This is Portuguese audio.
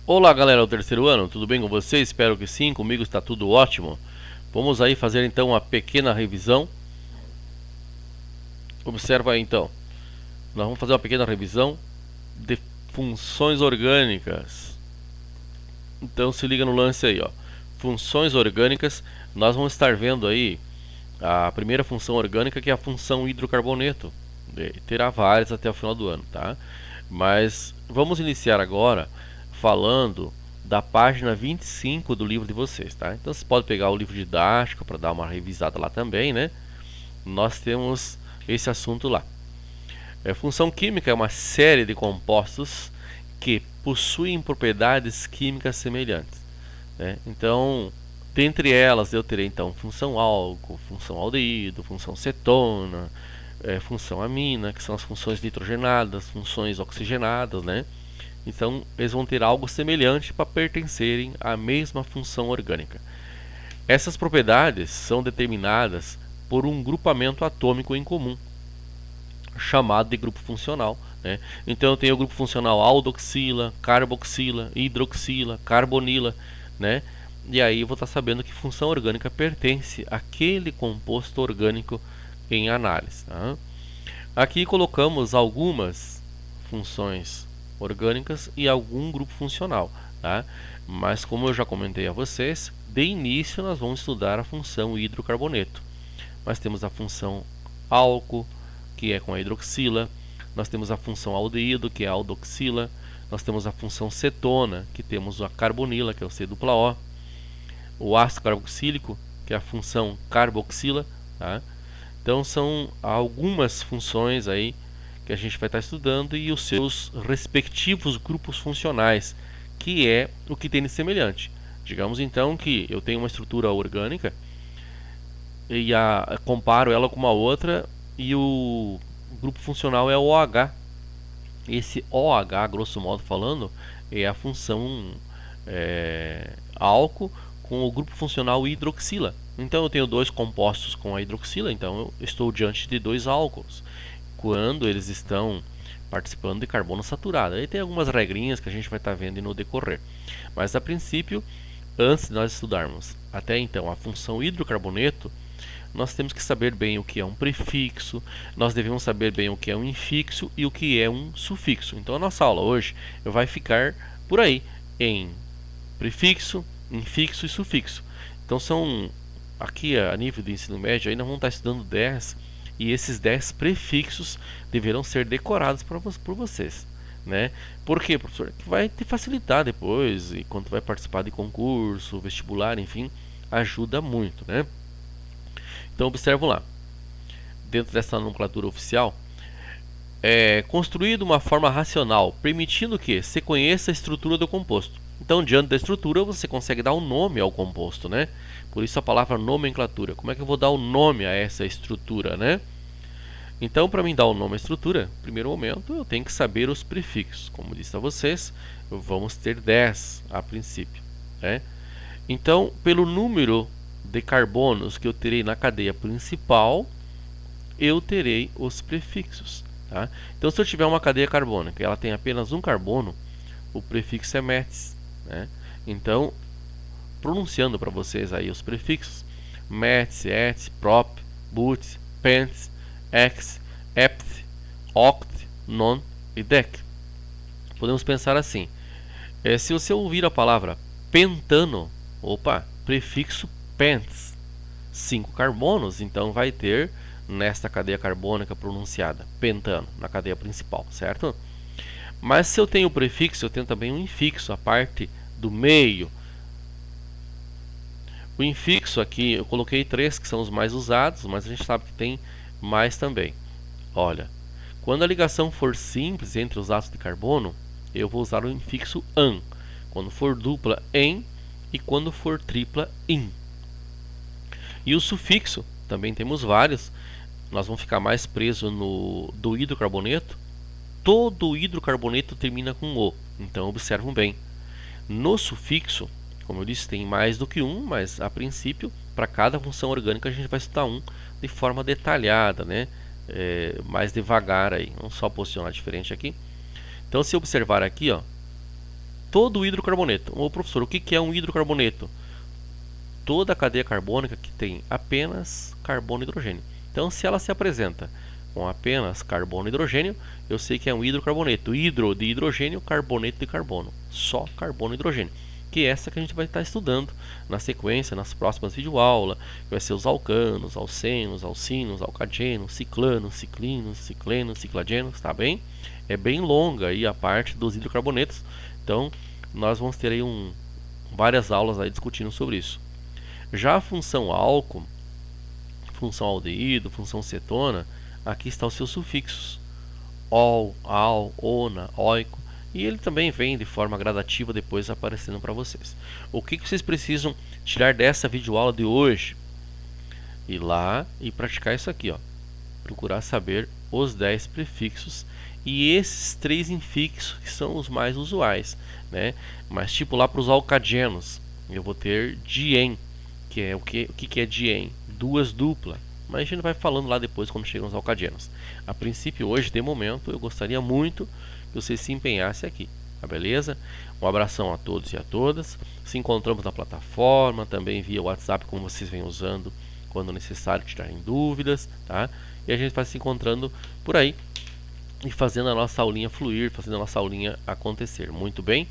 Olá galera do terceiro ano, tudo bem com vocês? Espero que sim, comigo está tudo ótimo. Vamos aí fazer então uma pequena revisão. Observa aí então, nós vamos fazer uma pequena revisão de funções orgânicas. Então se liga no lance aí, ó. Funções orgânicas, nós vamos estar vendo aí a primeira função orgânica, que é a função hidrocarboneto. Terá várias até o final do ano, tá? Mas vamos iniciar agora falando da página 25 do livro de vocês, tá? Então você pode pegar o livro didático para dar uma revisada lá também, né? Nós temos esse assunto lá. Função química é uma série de compostos que possuem propriedades químicas semelhantes, né? Então, dentre elas eu terei então função álcool, função aldeído, função cetona, função amina, que são as funções nitrogenadas, funções oxigenadas, né? Então, eles vão ter algo semelhante para pertencerem à mesma função orgânica. Essas propriedades são determinadas por um grupamento atômico em comum, chamado de grupo funcional, né? Então, eu tenho o grupo funcional aldoxila, carboxila, hidroxila, carbonila, né? E aí eu vou estar sabendo que função orgânica pertence àquele composto orgânico em análise, tá? Aqui colocamos algumas funções orgânicas e algum grupo funcional, tá? Mas como eu já comentei a vocês, de início nós vamos estudar a função hidrocarboneto. Nós temos a função álcool, que é com a hidroxila. Nós temos a função aldeído, que é a aldoxila. Nós temos a função cetona, que temos a carbonila, que é o C-O. O ácido carboxílico, que é a função carboxila, tá? Então são algumas funções aí que a gente vai estar estudando e os seus respectivos grupos funcionais, que é o que tem de semelhante. Digamos então que eu tenho uma estrutura orgânica e comparo ela com uma outra e o grupo funcional é OH. Esse OH, grosso modo falando, é a função álcool com o grupo funcional hidroxila. Então eu tenho dois compostos com a hidroxila, então eu estou diante de dois álcools quando eles estão participando de carbono saturado. Aí tem algumas regrinhas que a gente vai estar vendo no decorrer. Mas a princípio, antes de nós estudarmos até então a função hidrocarboneto, nós temos que saber bem o que é um prefixo, nós devemos saber bem o que é um infixo e o que é um sufixo. Então a nossa aula hoje vai ficar por aí, em prefixo, infixo e sufixo. Então são, aqui a nível de ensino médio, ainda vamos estar estudando 10, e esses 10 prefixos deverão ser decorados por vocês, né? Por quê, professor? Que vai te facilitar depois, e quando vai participar de concurso, vestibular, enfim, ajuda muito, né? Então observam lá, dentro dessa nomenclatura oficial, é construído uma forma racional, permitindo que se conheça a estrutura do composto. Então, diante da estrutura, você consegue dar um nome ao composto, né? Por isso a palavra nomenclatura. Como é que eu vou dar o nome a essa estrutura, né? Então, para mim dar o nome à estrutura, no primeiro momento, eu tenho que saber os prefixos. Como disse a vocês, vamos ter 10 a princípio, né? Então, pelo número de carbonos que eu terei na cadeia principal, eu terei os prefixos, tá? Então, se eu tiver uma cadeia carbônica e ela tem apenas um carbono, o prefixo é metis, né? Então, pronunciando para vocês aí os prefixos: metis, et, prop, but, pent, ex, ept, oct, non e dec. Podemos pensar assim: se você ouvir a palavra pentano, opa, prefixo pents, 5 carbonos, então vai ter nesta cadeia carbônica pronunciada pentano, na cadeia principal, certo? Mas se eu tenho o prefixo, eu tenho também um infixo, a parte do meio. O infixo aqui, eu coloquei 3 que são os mais usados, mas a gente sabe que tem mais também. Olha, quando a ligação for simples entre os átomos de carbono, eu vou usar o infixo an. Quando for dupla, en, e quando for tripla, in. E o sufixo, também temos vários. Nós vamos ficar mais presos no do hidrocarboneto. Todo hidrocarboneto termina com o, então observam bem. No sufixo, como eu disse, tem mais do que um, mas a princípio, para cada função orgânica a gente vai estudar um de forma detalhada, né? Mais devagar aí, não só posicionar diferente aqui. Então, se observar aqui, ó, todo o hidrocarboneto. Ô professor, o que é um hidrocarboneto? Toda a cadeia carbônica que tem apenas carbono e hidrogênio. Então, se ela se apresenta com apenas carbono e hidrogênio, eu sei que é um hidrocarboneto. Hidro de hidrogênio, carboneto de carbono. Só carbono e hidrogênio. Que é essa que a gente vai estar estudando na sequência, nas próximas videoaulas, que vai ser os alcanos, alcenos, alcinos, alcagenos, ciclanos, ciclinos, ciclenos, ciclagenos, tá bem? É bem longa aí a parte dos hidrocarbonetos, então nós vamos ter aí várias aulas aí discutindo sobre isso. Já a função álcool, função aldeído, função cetona, aqui estão os seus sufixos: ol, al, ona, oico, e ele também vem de forma gradativa depois aparecendo para vocês. O que vocês precisam tirar dessa videoaula de hoje? Ir lá e praticar isso aqui, ó. Procurar saber os 10 prefixos e esses 3 infixos que são os mais usuais, né? Mas tipo lá para os alcagenos, eu vou ter dien, que é o que é dien? Duas dupla. Mas a gente vai falando lá depois quando chegam os alcagenos. A princípio hoje, de momento, eu gostaria muito que vocês se empenhassem aqui, tá beleza? Um abração a todos e a todas. Se encontramos na plataforma, também via WhatsApp, como vocês vêm usando quando necessário tirarem dúvidas, tá? E a gente vai se encontrando por aí e fazendo a nossa aulinha fluir, fazendo a nossa aulinha acontecer. Muito bem?